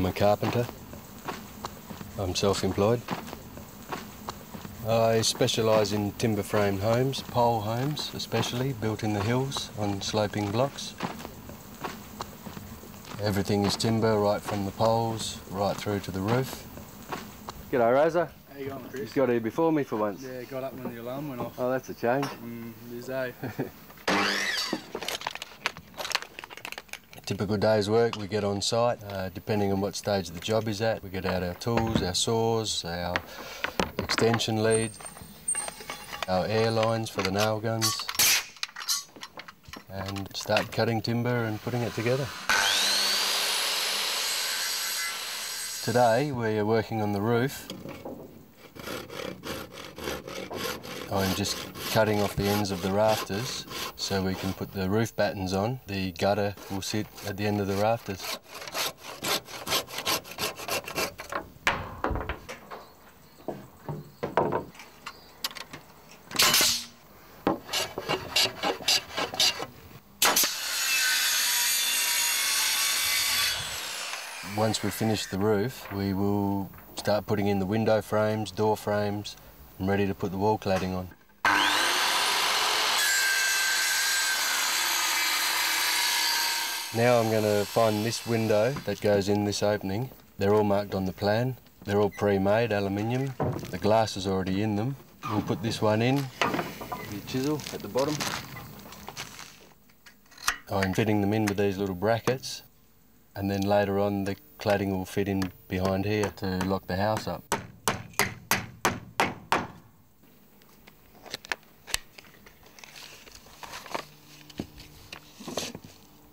a carpenter. I'm self-employed. I specialise in timber framed homes, pole homes especially, built in the hills on sloping blocks. Everything is timber, right from the poles right through to the roof. G'day Razza. How you going, Chris? You got here before me for once. Yeah, got up when the alarm went off. Oh, that's a change. It is, eh? Typical day's work, we get on site, depending on what stage the job is at. We get out our tools, our saws, our extension lead, our air lines for the nail guns, and start cutting timber and putting it together. Today we are working on the roof. I'm just cutting off the ends of the rafters so we can put the roof battens on. The gutter will sit at the end of the rafters. Once we finish the roof, we will start putting in the window frames, door frames, and ready to put the wall cladding on. Now I'm going to find this window that goes in this opening. They're all marked on the plan. They're all pre-made aluminium. The glass is already in them. We'll put this one in, the chisel at the bottom. I'm fitting them in with these little brackets, and then later on the cladding will fit in behind here to lock the house up.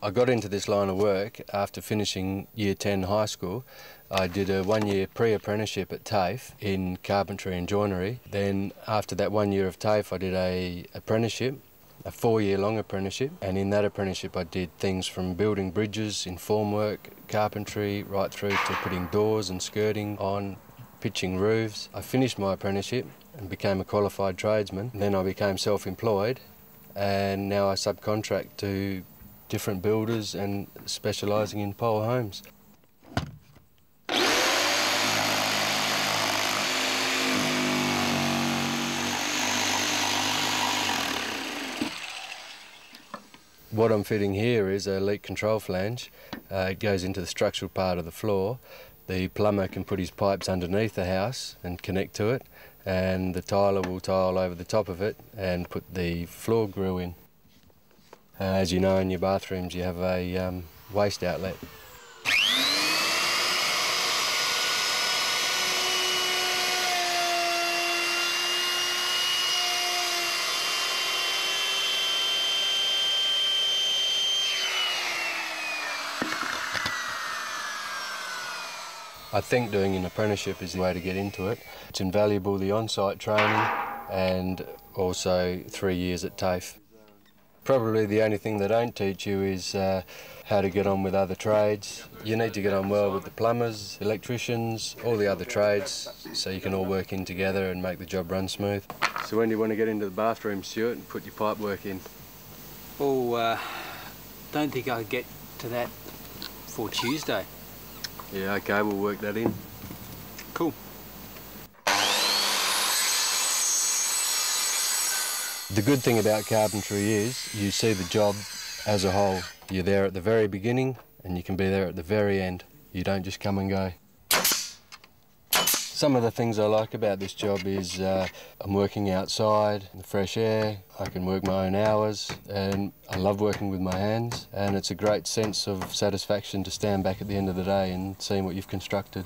I got into this line of work after finishing Year 10 high school. I did a 1-year pre-apprenticeship at TAFE in carpentry and joinery. Then after that 1 year of TAFE I did a apprenticeship, a 4-year-long apprenticeship, and in that apprenticeship I did things from building bridges in formwork, carpentry, right through to putting doors and skirting on, pitching roofs. I finished my apprenticeship and became a qualified tradesman. Then I became self-employed, and now I subcontract to different builders and specialising in pole homes. What I'm fitting here is a leak control flange. It goes into the structural part of the floor. The plumber can put his pipes underneath the house and connect to it, and the tiler will tile over the top of it and put the floor grill in. As you know, in your bathrooms you have a waste outlet. I think doing an apprenticeship is the way to get into it. It's invaluable, the on-site training, and also 3 years at TAFE. Probably the only thing they don't teach you is how to get on with other trades. You need to get on well with the plumbers, electricians, all the other trades, so you can all work in together and make the job run smooth. So when do you want to get into the bathroom, Stuart, and put your pipe work in? Oh, don't think I'll get to that for Tuesday. Yeah, okay, we'll work that in. Cool. The good thing about carpentry is you see the job as a whole. You're there at the very beginning and you can be there at the very end. You don't just come and go. Some of the things I like about this job is I'm working outside in the fresh air, I can work my own hours, and I love working with my hands, and it's a great sense of satisfaction to stand back at the end of the day and seeing what you've constructed.